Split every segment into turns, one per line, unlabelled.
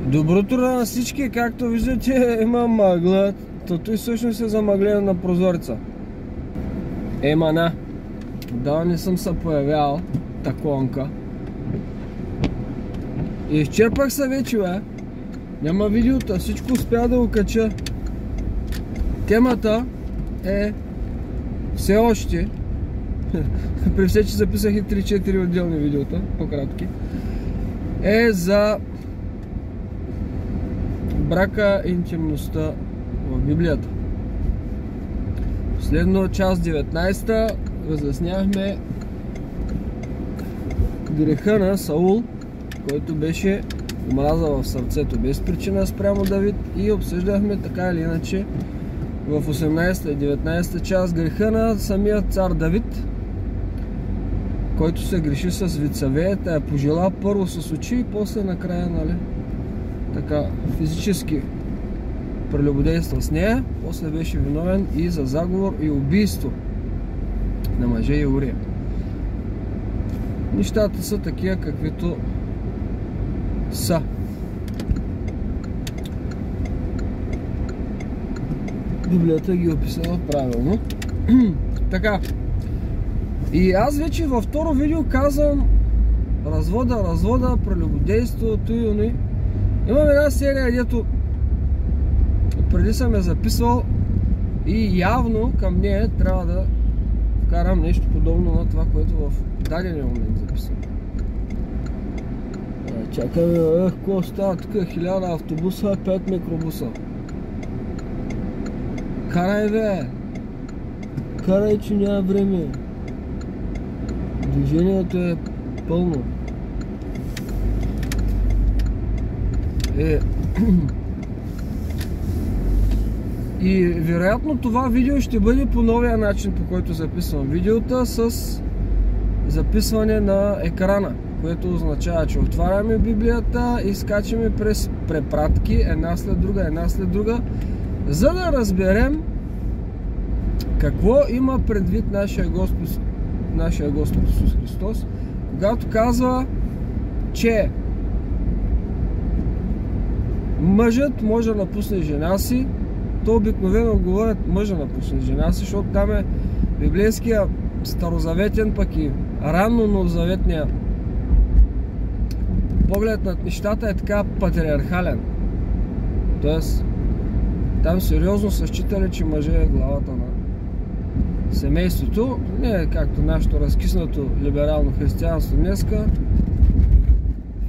Доброто утро на всички, както виждате има мъгла, тото и всъщност е замъглено на прозореца. Емана, да не съм се появял, таклонка. Изчерпах се вече, бе. Няма видеота, всичко успя да го кача. Темата е все още, при все, че записах и 3-4 отделни видеота, по-кратки, е за брака и интимността в Библията. Последно част 19 разясняхме греха на Саул, който беше омраза в сърцето без причина спрямо Давид, и обсъждахме така или иначе в 18 и 19 част греха на самия цар Давид, който се греши с вицавеята, я пожела първо с очи и после накрая, нали, така физически прелюбодейства с нея, после беше виновен и за заговор и убийство на мъже и Урия. Нещата са такива, каквито са. Библията ги описала правилно. Така. И аз вече във второ видео казвам развода, прелюбодейството и уни. Имам една серия, дето преди съм я записвал и явно към нея трябва да вкарам нещо подобно на това, което в дадения момент записвам. Чакаме, какво става тук? 1000 автобуса, 5 микробуса. Карай, бе! Карай, че няма време. Движението е пълно. И вероятно това видео ще бъде по новия начин, по който записвам видеота, с записване на екрана, което означава, че отваряме Библията и скачаме през препратки една след друга, за да разберем какво има предвид нашия Господ Исус Христос, когато казва, че мъжът може да напусне жена си. То обикновено говорят мъжа напусне жена си, защото там е библейския старозаветен, пък и ранно новозаветния поглед над нещата е така патриархален. Тоест, там сериозно са считали, че мъжът е главата на семейството. Не е както нашето разкиснато либерално християнство днеска.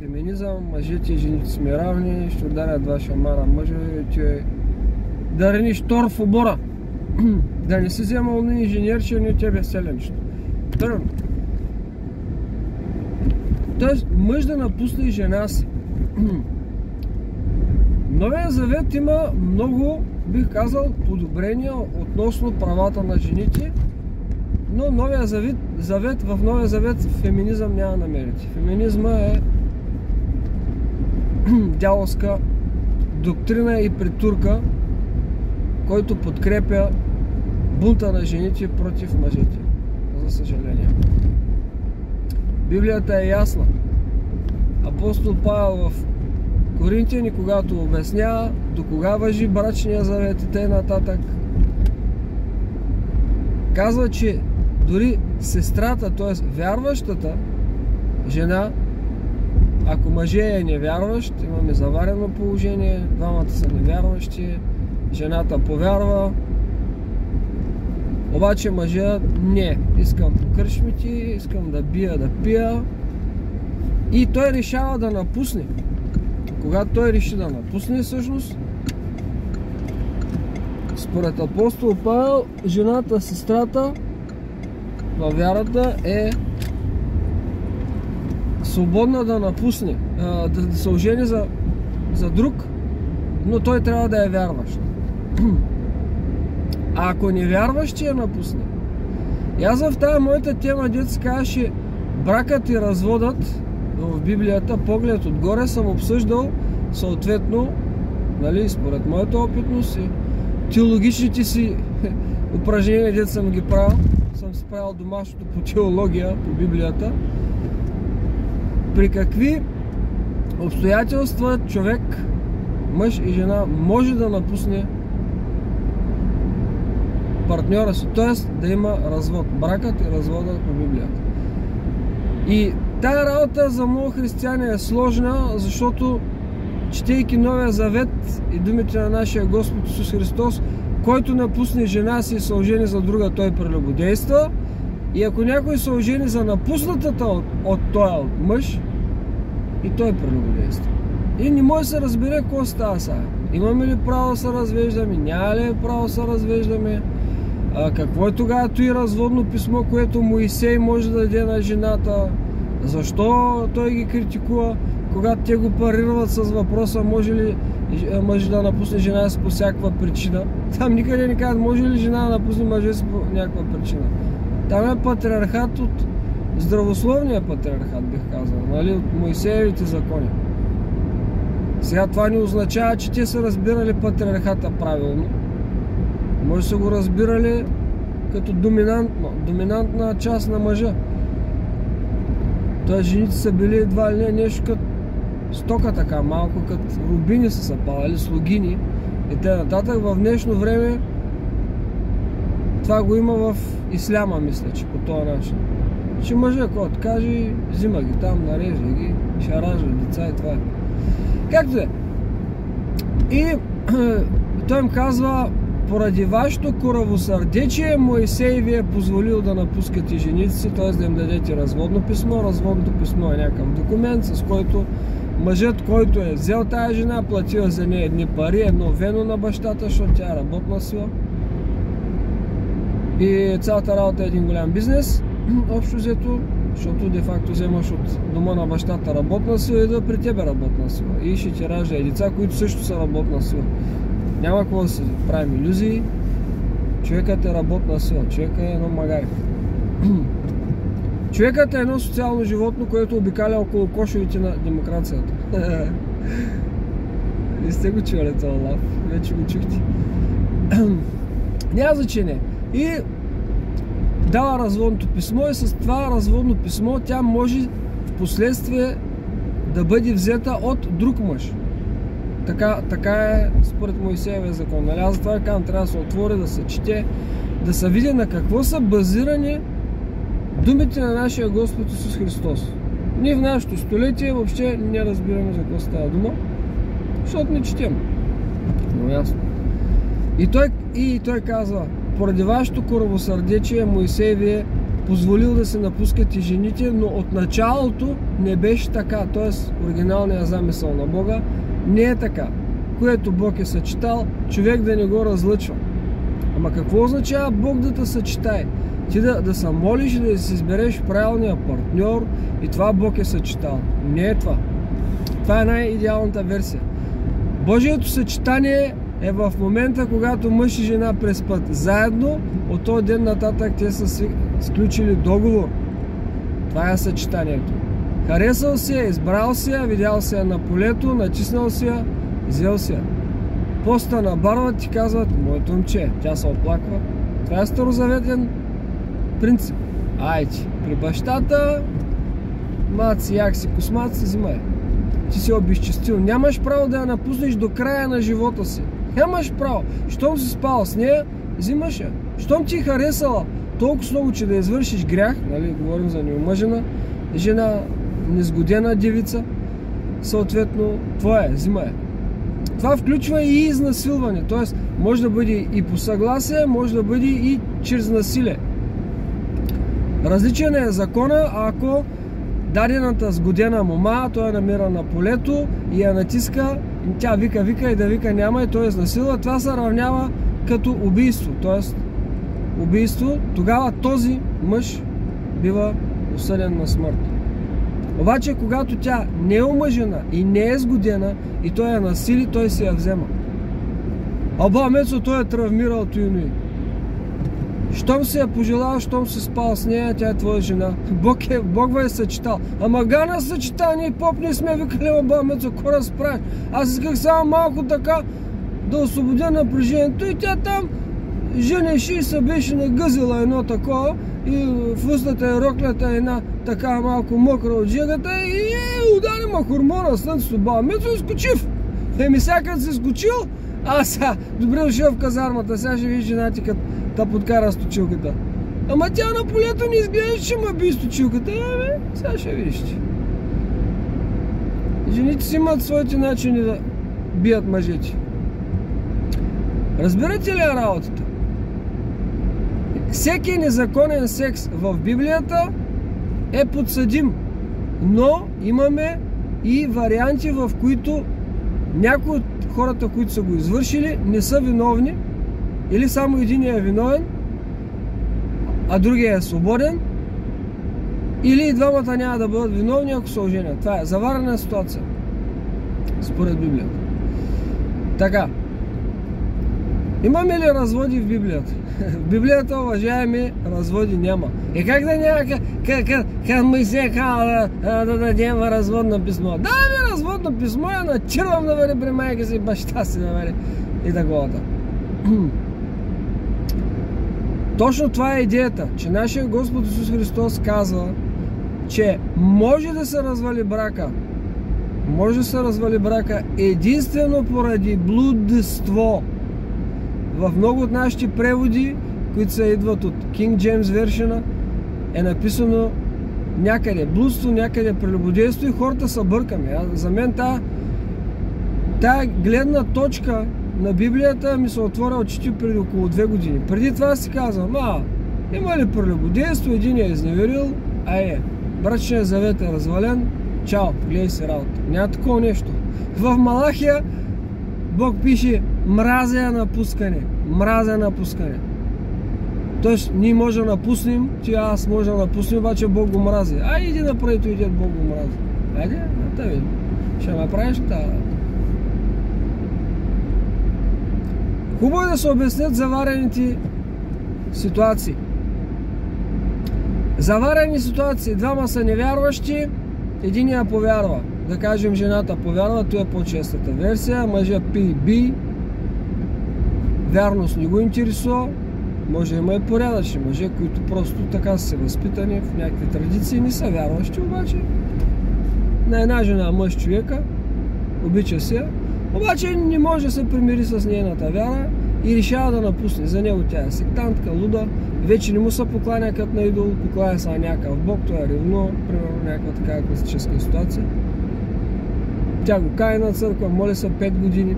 Феминизъм, мъжете и жените сме равни, ще ударят два шамара мъжа и ти е да рениш тор в обора. Да не си вземал ни инженер, че не тебе селенчето. Първо. Тоест, мъж да напусне жена си. Новия завет има много, бих казал, подобрения относно правата на жените, но в Новия завет феминизъм няма намерите. Феминизма е дяволска доктрина и притурка, който подкрепя бунта на жените против мъжете. За съжаление. Библията е ясна. Апостол Павел в Коринтияни, когато обяснява до кога важи брачния завет и т.н., казва, че дори сестрата, т.е. вярващата жена, ако мъже е невярващ, имаме заварено положение, двамата са невярващи, жената повярва, обаче мъжът не, искам по кръчмите, искам да бия, да пия, и той решава да напусне. Когато той реши да напусне, всъщност, според апостол Павел, жената, сестрата във вярата е свободна да напусне, да се ожени за друг, но той трябва да е вярващ. А ако не вярваш, ще я напусне. И аз в тази моята тема, дето се казваше бракът и разводът в Библията, поглед отгоре, съм обсъждал съответно, нали, според моята опитност и теологичните си упражнения, дето съм ги правил, съм си правил домашното по теология, по Библията, при какви обстоятелства човек мъж и жена може да напусне партньора си, т.е. да има развод. Бракът и разводът по Библията. И тая работа за много християни е сложна, защото четейки Новия Завет и думите на нашия Господ Исус Христос, който напусне жена си и се ожени за друга, той прелюбодейства. И ако някой се ожени за напуснатата от този мъж, и той прелюбодейства. И не може да се разбере какво става сега. Имаме ли право да се развеждаме? Няма ли право да се развеждаме? Какво е тогава и разводно писмо, което Моисей може да даде на жената? Защо той ги критикува, когато те го парират с въпроса може ли мъж да напусне жена си по всякаква причина? Там никъде не казват може ли жена да напусне мъжа си по някаква причина. Там е патриархат от здравословния патриархат, бих казал, нали, от Моисеевите закони. Сега това не означава, че те са разбирали патриархата правилно. Може да са го разбирали като доминантна част на мъжа. Тоест жените са били едва ли не нещо като стока така, малко като рубини са падали, слугини и т.н. В днешно време това го има в исляма, мисля, че по този начин. Че мъжа, който каже, взима ги там, нарежда ги, ще ражда деца и това е. Както е. И той им казва, поради вашето коравосърдечие Моисей ви е позволил да напускате жените си, т.е. да им дадете разводно писмо. Разводното писмо е някакъв документ, с който мъжът, който е взел тая жена, платил за нея едни пари, едно вено на бащата, защото тя е работна сила. И цялата работа е един голям бизнес, общо взето, защото де-факто вземаш от дома на бащата работна сила и да при тебе работна сила. И ще ти ражда и деца, които също са работна сила. Няма какво да си правим илюзии. Човекът е работна сила, човекът е едно магаре. Човекът е едно социално животно, което обикаля около кошовите на демокрацията. Не сте го чували това лав, вече го чухте. Няма значение. И дава разводното писмо и с това разводно писмо тя може в последствие да бъде взета от друг мъж. Така е според Моисеевия закон. Нали? Аз затова казвам, трябва да се отвори, да се чете, да се види на какво са базирани думите на нашия Господ Исус Христос. Ние в нашето столетие въобще не разбираме за какво става дума, защото не четем. Но ясно. И той казва, поради вашето коравосърдечие Моисей ви е позволил да се напускате жените, но от началото не беше така. Т.е. оригиналният замисъл на Бога не е така. Което Бог е съчетал, човек да не го разлъчва. Ама какво означава Бог да те съчетае? Ти да се молиш и да си избереш правилния партньор и това Бог е съчетал. Не е това. Това е най-идеалната версия. Божието съчетание е в момента, когато мъж и жена преспят заедно, от този ден нататък те са сключили договор. Това е съчетанието. Харесал си я, избрал си я, видял си я на полето, натиснал си я, взел си я. Поста на барва ти казват, моето момче, тя се оплаква. Това е старозаветен принцип. Айде, при бащата, мат си, як си, космат си, взимай. Ти си обезчестил. Нямаш право да я напуснеш до края на живота си. Нямаш право. Щом си спал с нея, взимаш я. Щом ти харесала толкова много, че да извършиш грях, нали, говорим за неомъжена жена, несгодена девица, съответно, твоя, взимай я. Това включва и изнасилване, т.е. може да бъде и по съгласие, може да бъде и чрез насилие. Различен е закона, ако дадената сгодена мома, той я намира на полето и я натиска, тя вика и да вика няма и той изнасилва, това се равнява като убийство, т.е. убийство, тогава този мъж бива осъден на смърт. Обаче, когато тя не е омъжена и не е сгодена и той я насили, той си я взема. Аба, Мецо, той е травмирал Туинуи. Щом си я пожелал, щом си спал с нея, тя е твоя жена. Бог ви е съчетал. Ама гана съчетание, поп не сме викали, аба, Мецо, какво разправиш? Аз исках само малко така да освободя напрежението и тя там женеше и се беше нагъзила едно такова и в устата е роклята една така малко мокра от жегата и удари ма хормона слънцето, ба, Мецо изкочив. Еми сега като си скочил, сега, добре дошъл в казармата, сега ще видиш жена ти като та подкара с точилката. Ама тя на полето не изглежда, че ма би с точилката. Сега ще видиш ти. Жените си имат своите начини да бият мъжете. Разбирате ли работата? Всеки незаконен секс в Библията е подсъдим, но имаме и варианти, в които някои от хората, които са го извършили, не са виновни или само единият е виновен, а другия е свободен, или и двамата няма да бъдат виновни, ако се оженят. Това е заварена ситуация според Библията. Така, имаме ли разводи в Библията? В Библията, уважаеми, разводи няма. Как да няма? Как Моисей казал да дадем разводно писмо? Даваме разводно писмо, я начирвам да бъде при майка си, баща си да бъде и таковата. Точно това е идеята, че нашия Господ Исус Христос казва, че може да се развали брака. Може да се развали брака единствено поради блудство. В много от нашите преводи, които се идват от King James Version, е написано някъде блудство, някъде прелюбодейство и хората са бъркаме. За мен тая гледна точка на Библията ми се отворя очите преди около 2 години. Преди това си казвам, има ли прелюбодейство, един е изневерил, брачният завет е развален, чао, гледай си работа. Няма такова нещо. В Малахия Бог пише мразя напускане. Мразя напускане. Тоест, ние може да напуснем, ти аз може да напуснем, обаче Бог го мрази. Иди напред, идет, Бог го мрази. Айде, да видим. Ще ме правиш ли тази работа? Хубаво е да се обяснят заварените ситуации. Заварени ситуации. Двама са невярващи, единия повярва. Да кажем, жената повярва, това е по-честата версия. Мъжа пи. Вярност не го интересува. Може има и порядъчни мъже, които просто така са възпитани в някакви традиции, не са вярващи, обаче на една жена мъж човека, обича се, обаче не може да се примири с нейната вяра и решава да напусне. За него тя е сектантка, луда, вече не му се покланя като на идол, покланя се на някакъв бог, той е ревно, примерно някаква такава класическа ситуация. Тя го кае на църква, моли се 5 години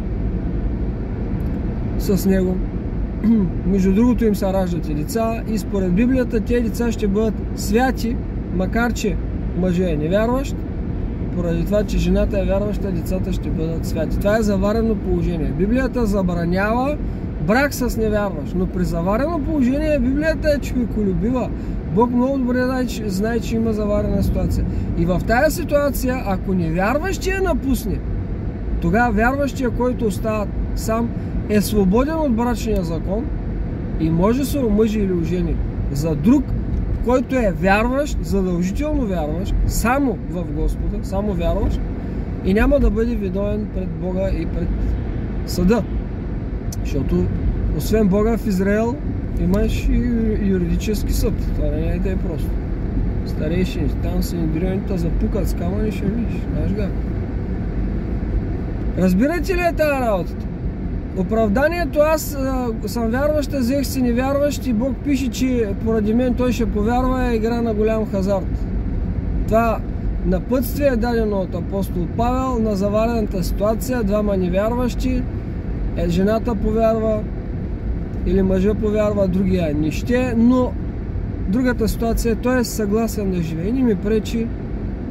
с него. Между другото им се раждат и деца и според Библията тези деца ще бъдат святи, макар че мъжът е невярващ, поради това, че жената е вярваща, децата ще бъдат святи. Това е заварено положение. Библията забранява брак с невярващ, но при заварено положение Библията е човеколюбива. Бог много добре знае, че има заварена ситуация. И в тази ситуация, ако невярващия напусне, тогава вярващия, който остава сам, е свободен от брачния закон и може да се омъжи или ожени за друг, който е вярващ, задължително вярващ, само в Господа, само вярващ и няма да бъде виновен пред Бога и пред съда. Защото освен Бога в Израел имаш и юридически съд. Това не е да е просто. Старейшини, там са индрионите запукат с камъни, ще видиш. Знаеш га. Разбирате ли е тази работата? Оправданието аз съм вярваща, взех си невярващ и Бог пише, че поради мен той ще повярва, е игра на голям хазарт. Това напътствие е дадено от апостол Павел на заварената ситуация, двама невярващи, жената повярва или мъжа повярва, другия не ще, но другата ситуация той е съгласен да живее. Не ми пречи,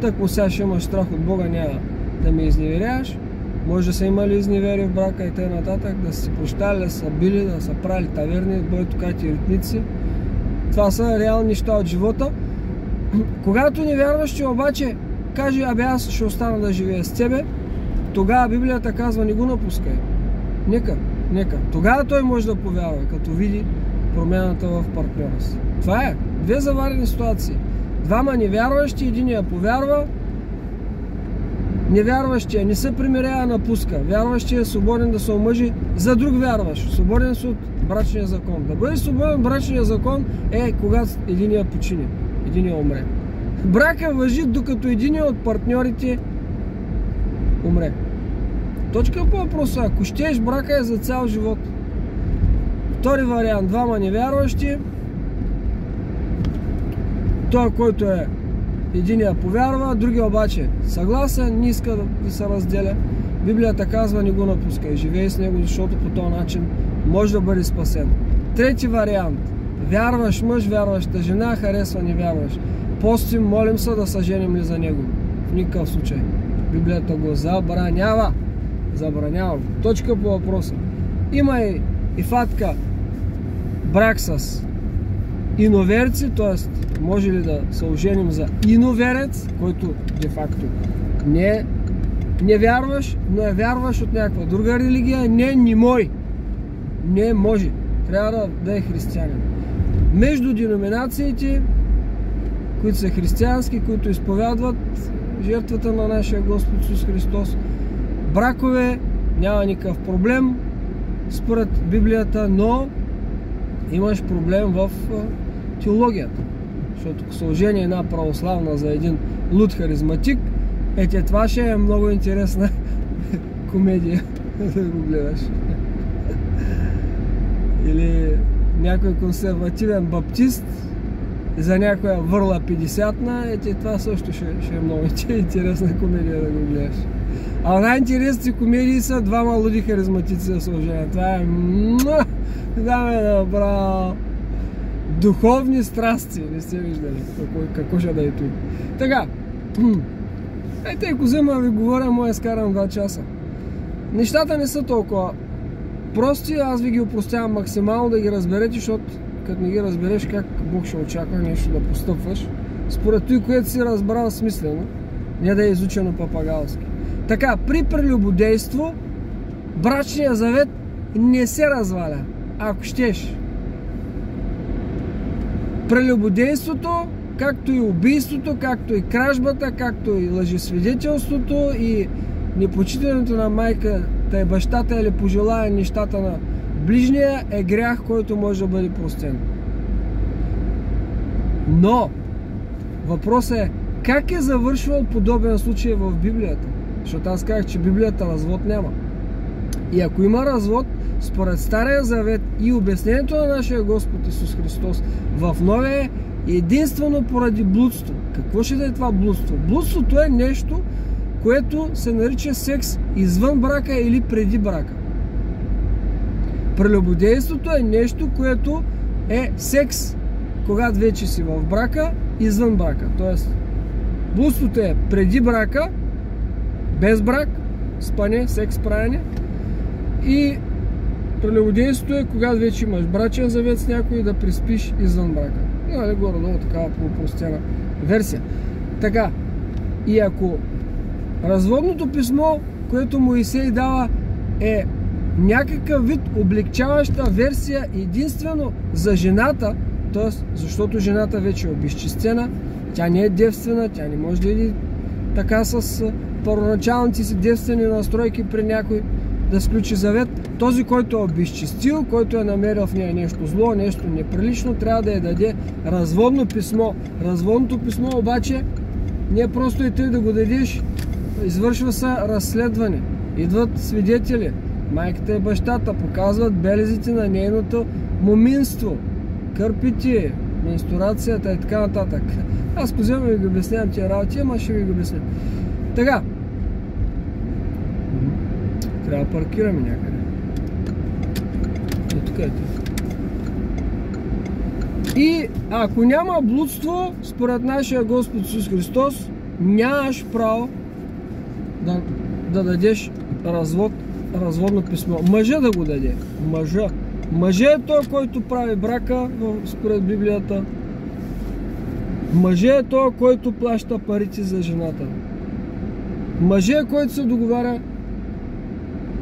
так му сега ще имаш страх от Бога, няма да ме изневеряваш. Може да са имали изневери в брака и т.н. да са се прощали, да са били, да са правили таверни, бойтокати и ритници. Това са реални неща от живота. Когато невярващи обаче каже, аз ще остана да живея с тебе, тогава Библията казва, не го напускай. Нека. Тогава той може да повярва, като види промяната в партньора си. Това е. Две заварени ситуации. Двама невярващи, единия повярва, невярващия не се примирява, напуска. Вярващия е свободен да се омъжи за друг вярващ. Свободен си от брачния закон. Да бъде свободен брачния закон е когато единия почине, единия умре. Брака важи докато единия от партньорите умре. Точка по въпроса. Ако щеш, брака е за цял живот. Втори вариант. Двама невярващи. Той, който е единия повярва, другия обаче съгласен, не иска да се разделя. Библията казва, не го напускай, живей с него, защото по този начин може да бъде спасен. Трети вариант. Вярваш мъж, вярваща жена, харесва невярваш. Постим, молим се да се женим ли за него. В никакъв случай. Библията го забранява. Забранява го. Точка по въпроса. Има и фатка брак с иноверци, т.е. може ли да се оженим за иноверец, който де-факто не вярваш, но е вярваш от някаква друга религия? Не мой. Не може. Трябва да е християнин. Между деноминациите, които са християнски, които изповядват жертвата на нашия Господ Исус Христос, бракове няма никакъв проблем според Библията, но имаш проблем в теологията. Защото ако се ожени една православна за един луд харизматик, това ще е много интересна комедия да го гледаш. Или някой консервативен баптист за някоя върла 50-на, това също ще е много интересна комедия да го гледаш. А най-интересните комедии са двама луди харизматици да се оженят. Това е направо духовни страсти. Не сте виждали какво ще да е тук. Така, ако взема ви говоря, моя скарам 2 часа. Нещата не са толкова прости, аз ви ги опростявам максимално да ги разберете, защото като не ги разбереш, как Бог ще очаква нещо да постъпваш според той, което си разбрал смислено, не да е изучено папагалски. Така, при прелюбодейство брачният завет не се разваля, ако щеш. Прелюбодейството, както и убийството, както и кражбата, както и лъжесвидетелството и непочитането на майката и бащата или пожелая нещата на ближния е грях, който може да бъде простен. Но въпросът е как е завършвал подобен случай в Библията? Защото аз казах, че Библията развод няма. И ако има развод, според Стария завет и обяснението на нашия Господ Исус Христос в Новия е единствено поради блудство. Какво ще да е това блудство? Блудството е нещо, което се нарича секс извън брака или преди брака. Прелюбодейството е нещо, което е секс, когато вече си в брака, извън брака. Тоест, блудството е преди брака, без брак, спане, секс правене, и прелюбодейството е когато вече имаш брачен завет с някой да приспиш извън брака. Нали, горе-долу такава по-простена версия. Така, и ако разводното писмо, което Моисей дава, е някакъв вид облегчаваща версия единствено за жената, т.е. защото жената вече е обезчестена, тя не е девствена, тя не може да иде така с първоначалните си девствени настройки при някой да сключи завет. Този, който е обезчестил, който е намерил в нея нещо зло, нещо неприлично, трябва да я даде разводно писмо. Разводното писмо обаче не е просто и тъй да го дадеш, извършва се разследване. Идват свидетели, майката и бащата, показват белезите на нейното моминство, кърпите, менструацията и така нататък. Аз позема ви го обяснявам тия работи, ама ще ви го обясня. Така. Трябва да паркираме някъде. Тук е. И ако няма блудство, според нашия Господ Исус Христос, нямаш право да дадеш разводно писмо. Мъжа да го даде. Мъжа е той, който прави брака според Библията. Мъжа е той, който плаща парите за жената. Мъжа е, който се договаря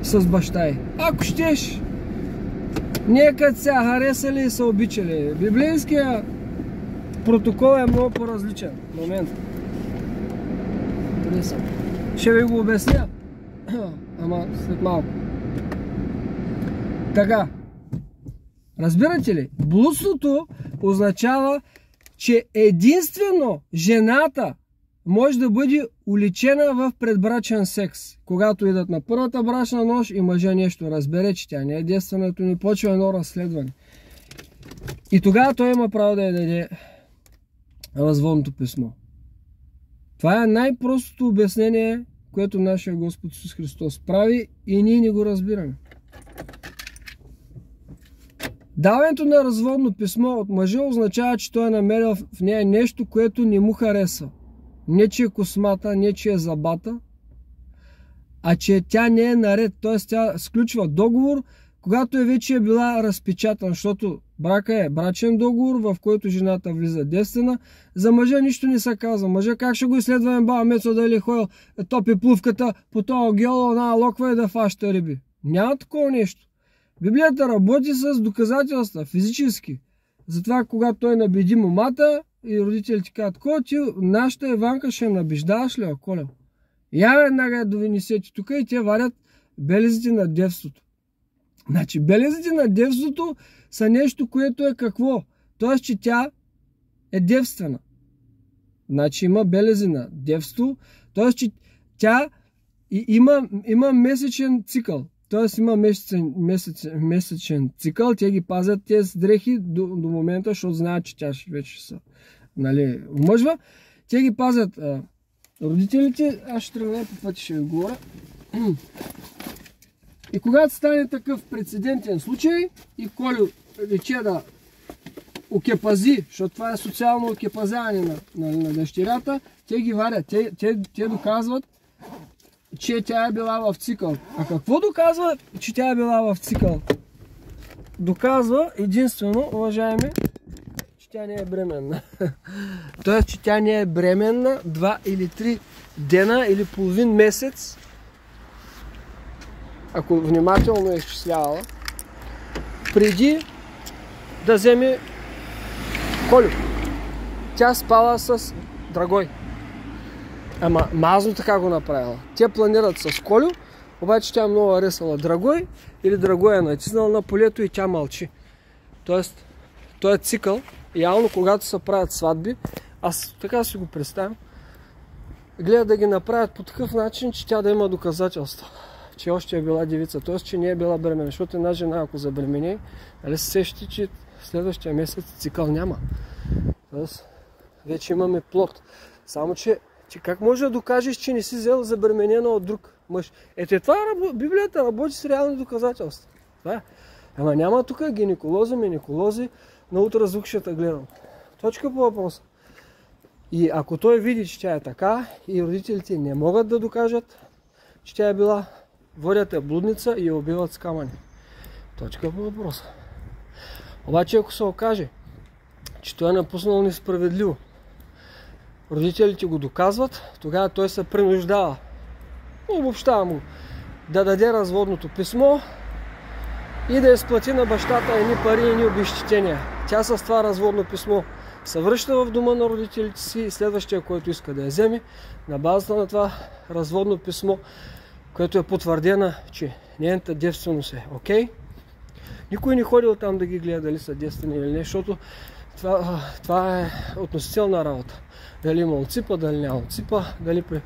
с баща й. Ако щеш, нека се харесали и са обичали. Библейския протокол е много по-различен. Момент. Ще ви го обясня. Ама след малко. Така. Разбирате ли? Блудството означава, че единствено жената може да бъде уличена в предбрачен секс. Когато идат на първата брачна нощ и мъжа нещо разбере, че тя не е девственото, ни почва едно разследване. И тогава той има право да я даде разводното писмо. Това е най-простото обяснение, което нашия Господ Исус Христос прави и ние не го разбираме. Даването на разводно писмо от мъжа означава, че той е намерил в нея нещо, което не му харесва. Не, че е космата, не, че е забата, а че тя не е наред. Т.е. тя сключва договор, когато вече е била разпечатана, защото брака е брачен договор, в който жената влиза девствена. За мъжа нищо не се казва. Мъжа как ще го изследваме баба Мецо дали е ходил топи плувката по този геоло на локва и да фаща риби. Няма такова нещо. Библията работи с доказателства, физически. Затова, когато той набеди момата и родителите казват: "Ко ти, нашата Иванка ще набеждаваш ли, Колел?" Я веднага я довинесете тук и те варят белезите на девството. Значи, белезите на девството са нещо, което е какво? Тоест, че тя е девствена. Значи има белези на девство, т.е. че тя има месечен цикъл. Т.е. има месечен цикъл, те ги пазят тези дрехи до момента, защото знаят, че тя вече са омъжва. Те ги пазят родителите. Аз ще тръгна по пъти, ще ви говоря. И когато стане такъв прецедентен случай и Колю рече да окепази, защото това е социално окепазяване на дъщерята, те ги варят, те доказват, че тя е била в цикъл. А какво доказва, че тя е била в цикъл? Доказва единствено, уважаеми, че тя не е бременна. Тоест, че тя не е бременна 2 или 3 дена или половин месец, ако внимателно е изчислявала, преди да вземе Колю. Тя спала с Драгой. Ама мазно така го направила. Те планират с Колю, обаче тя много харесала Драгой или Драгой е натиснал на полето и тя мълчи. Тоест, той е цикъл. Явно, когато се правят сватби, аз така си го представям, гледат да ги направят по такъв начин, че тя да има доказателства, че още е била девица, т.е. че не е била бременна. Защото една жена, ако забремени, нали се сещате, че следващия месец цикъл няма. Тоест, вече имаме плод. Само, че как може да докажеш, че не си взел забременена от друг мъж? Това Библията работи с реални доказателства. Това е. Ама няма тук гинеколози, минеколози, на ултразвук ще те гледам. Точка по въпроса. И ако той види, че тя е така и родителите не могат да докажат, че тя е била, водят я блудница и я убиват с камъни. Точка по въпроса. Обаче ако се окаже, че той е напуснал несправедливо, родителите го доказват, тогава той се принуждава, обобщавам го, да даде разводното писмо и да изплати на бащата едни пари и едни обезщетения. Тя с това разводно писмо се връща в дома на родителите си и следващия, който иска да я вземе, на базата на това разводно писмо, което е потвърдена, че нейната девственост е окей. Никой не ходил там да ги гледа дали са девствени или не, защото това е относителна работа. Дали има отципа, дали няма отципа, дали при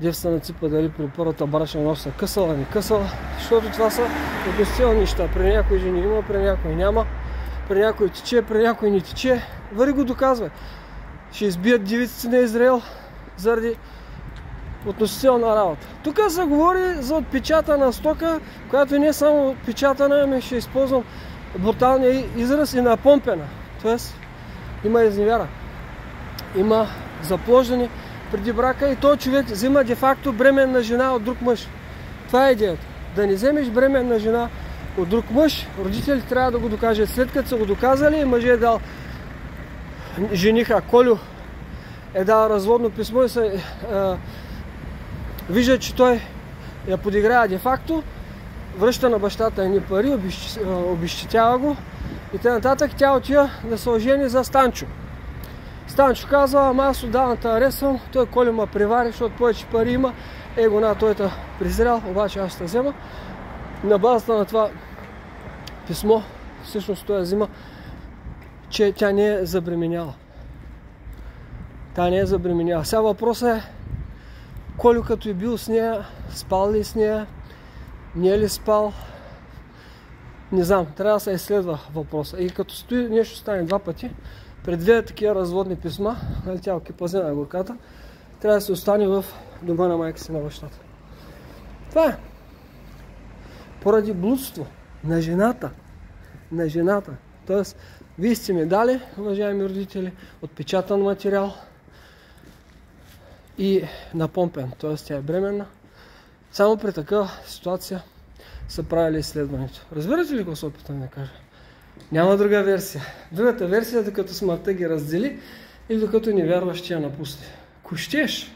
девствена ципа, дали при първата брачна нощ са късала, не късала, защото това са относителни неща. При някои жени има, при някои няма, при някои тече, при някои не тече. Вари го доказва. Ще избият девиците на Израел заради относителна работа. Тук се говори за отпечатана стока, която не е само отпечатана, ами ще използвам бруталния израз и напомпена. Тоест, има изневяра. Има заплождане преди брака и този човек взима де-факто бременна жена от друг мъж. Това е идеята. Да не вземеш бременна жена от друг мъж, родителите трябва да го докажат. След като са го доказали, мъжът е дал жениха Колю, е дал разводно писмо и се вижда, че той я подиграва де-факто, връща на бащата едни пари, обезщетява го и т.н. Тя отива да се ожени за Станчо. Станчо казва: "Ама аз отдавна те аресвам, той Колю ма привари, защото повече пари има, той те презрял, обаче аз ще взема." На базата на това писмо, всъщност той взима, че тя не е забременяла. Тя не е забременяла. Сега въпросът е, Колю като е бил с нея, спал ли с нея, не е ли спал, не знам, трябва да се изследва въпроса. И като стои нещо стане два пъти, пред две такива разводни писма, нали, тя окипазена на горката, трябва да се остане в дома на майка си, на бащата. Това е. Поради блудство на жената. Тоест, вие сте ми дали, уважаеми родители, отпечатан материал и напомпен, т.е. тя е бременна. Само при такава ситуация са правили изследването. Разбирате ли какво се опитам да кажа? Няма друга версия. Другата версия е докато смъртта ги раздели и докато невярващия напусне. Ако щеш,